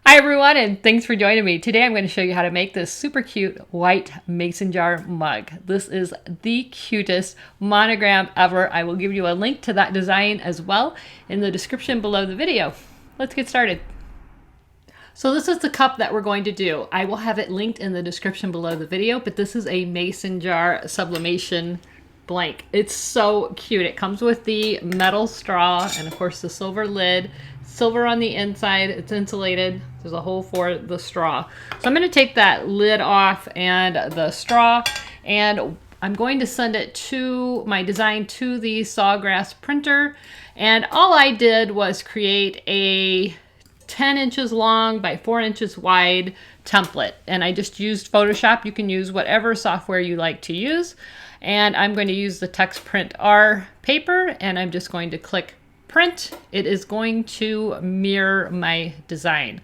Hi everyone, and thanks for joining me. Today I'm going to show you how to make this super cute white mason jar mug. This is the cutest monogram ever. I will give you a link to that design as well in the description below the video. Let's get started. So this is the cup that we're going to do. I will have it linked in the description below the video, but this is a mason jar sublimation blank. It's so cute. It comes with the metal straw and of course the silver lid. Silver on the inside, it's insulated. There's a hole for the straw. So I'm going to take that lid off and the straw, and I'm going to send it to my design to the Sawgrass printer. And all I did was create a 10 inches long by 4 inches wide template. And I just used Photoshop. You can use whatever software you like to use. And I'm going to use the Text Print R paper, and I'm just going to click print. It is going to mirror my design.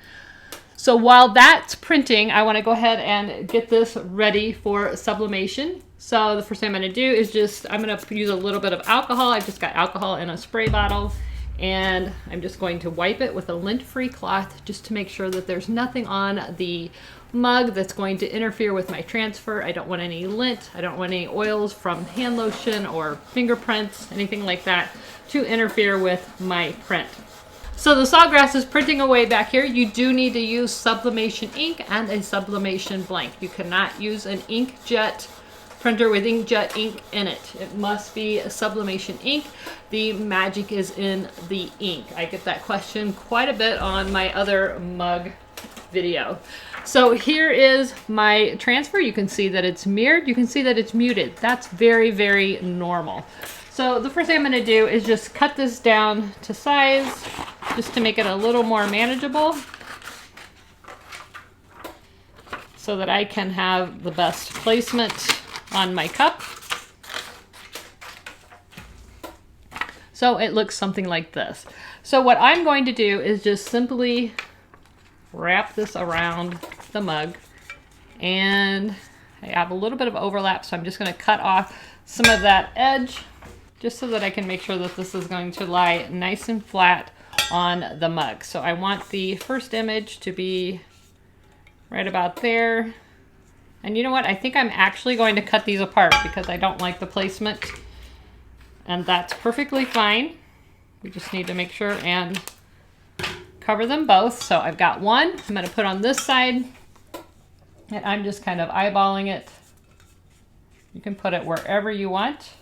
So while that's printing, I want to go ahead and get this ready for sublimation. So the first thing I'm going to do is I'm going to use a little bit of alcohol. I've just got alcohol in a spray bottle, and I'm just going to wipe it with a lint-free cloth just to make sure that there's nothing on the mug that's going to interfere with my transfer. I don't want any lint. I don't want any oils from hand lotion or fingerprints, anything like that, to interfere with my print. So the Sawgrass is printing away back here. You do need to use sublimation ink and a sublimation blank. You cannot use an inkjet printer with inkjet ink in it. It must be a sublimation ink. The magic is in the ink. I get that question quite a bit on my other mug video. So here is my transfer. You can see that it's mirrored. You can see that it's muted. That's very, very normal. So the first thing I'm going to do is just cut this down to size, just to make it a little more manageable, so that I can have the best placement on my cup. So it looks something like this. So what I'm going to do is just simply wrap this around the mug, and I have a little bit of overlap, so I'm just going to cut off some of that edge just so that I can make sure that this is going to lie nice and flat on the mug. So I want the first image to be right about there. And you know what? I think I'm actually going to cut these apart because I don't like the placement. And that's perfectly fine. We just need to make sure and cover them both. So I've got one. I'm going to put on this side. And I'm just kind of eyeballing it. You can put it wherever you want.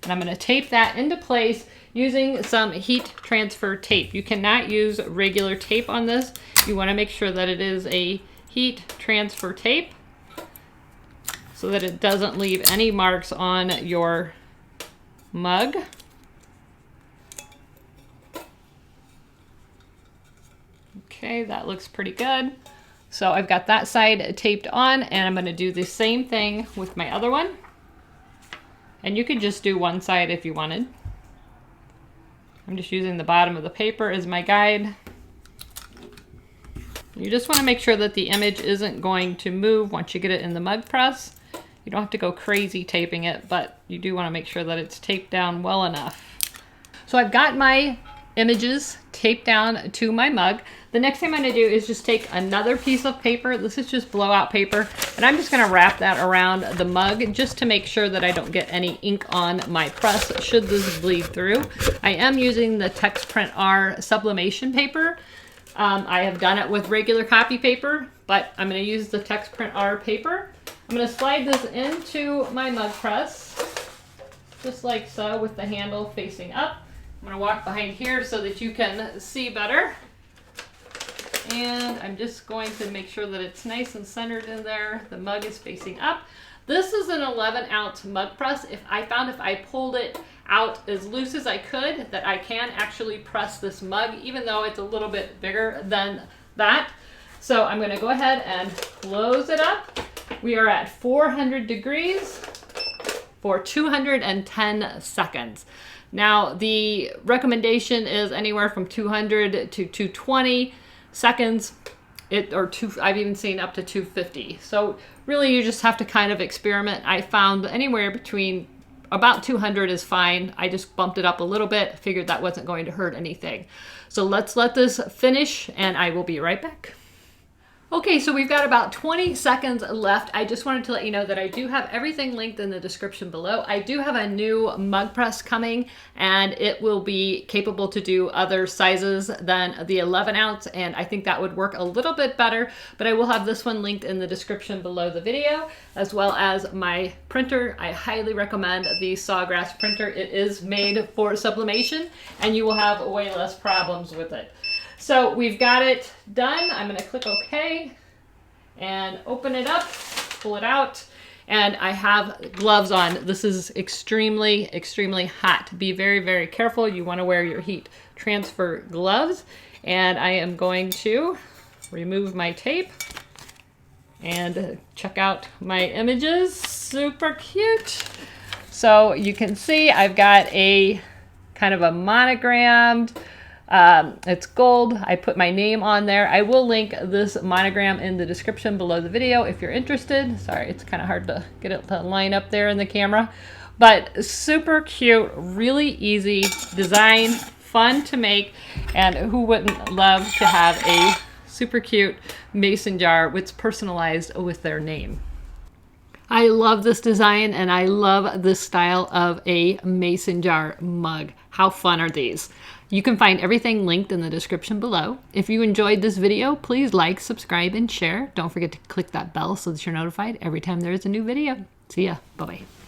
And I'm going to tape that into place using some heat transfer tape. You cannot use regular tape on this. You want to make sure that it is a heat transfer tape so that it doesn't leave any marks on your mug. Okay, that looks pretty good. So I've got that side taped on, and I'm going to do the same thing with my other one. And you could just do one side if you wanted. I'm just using the bottom of the paper as my guide. You just want to make sure that the image isn't going to move once you get it in the mug press. You don't have to go crazy taping it, but you do want to make sure that it's taped down well enough. So I've got my images taped down to my mug. The next thing I'm going to do is just take another piece of paper. This is just blowout paper, and I'm just going to wrap that around the mug just to make sure that I don't get any ink on my press should this bleed through. I am using the Text Print R sublimation paper. I have done it with regular copy paper, but I'm going to use the Text Print R paper. I'm going to slide this into my mug press, just like so, with the handle facing up. I'm going to walk behind here so that you can see better. And I'm just going to make sure that it's nice and centered in there. The mug is facing up. This is an 11-ounce mug press. If I pulled it out as loose as I could, that I can actually press this mug, even though it's a little bit bigger than that. So I'm going to go ahead and close it up. We are at 400 degrees for 210 seconds. Now, the recommendation is anywhere from 200 to 220 seconds. I've even seen up to 250. So really you just have to kind of experiment. I found anywhere between About 200 is fine. I just bumped it up a little bit, figured that wasn't going to hurt anything. So let's let this finish and I will be right back. Okay, so we've got about 20 seconds left. I just wanted to let you know that I do have everything linked in the description below. I do have a new mug press coming, and it will be capable to do other sizes than the 11 ounce, and I think that would work a little bit better, but I will have this one linked in the description below the video, as well as my printer. I highly recommend the Sawgrass printer. It is made for sublimation, and you will have way less problems with it. So we've got it done. I'm going to click OK and open it up, pull it out, and I have gloves on. This is extremely, extremely hot. Be very, very careful. You want to wear your heat transfer gloves. And I am going to remove my tape and check out my images. Super cute. So you can see I've got a kind of a monogrammed, it's gold. I put my name on there. I will link this monogram in the description below the video if you're interested. Sorry, it's kind of hard to get it to line up there in the camera, but super cute, really easy design, fun to make, and who wouldn't love to have a super cute mason jar that's personalized with their name. I love this design and I love this style of a mason jar mug. How fun are these? You can find everything linked in the description below. If you enjoyed this video, please like, subscribe, and share. Don't forget to click that bell so that you're notified every time there is a new video. See ya. Bye-bye.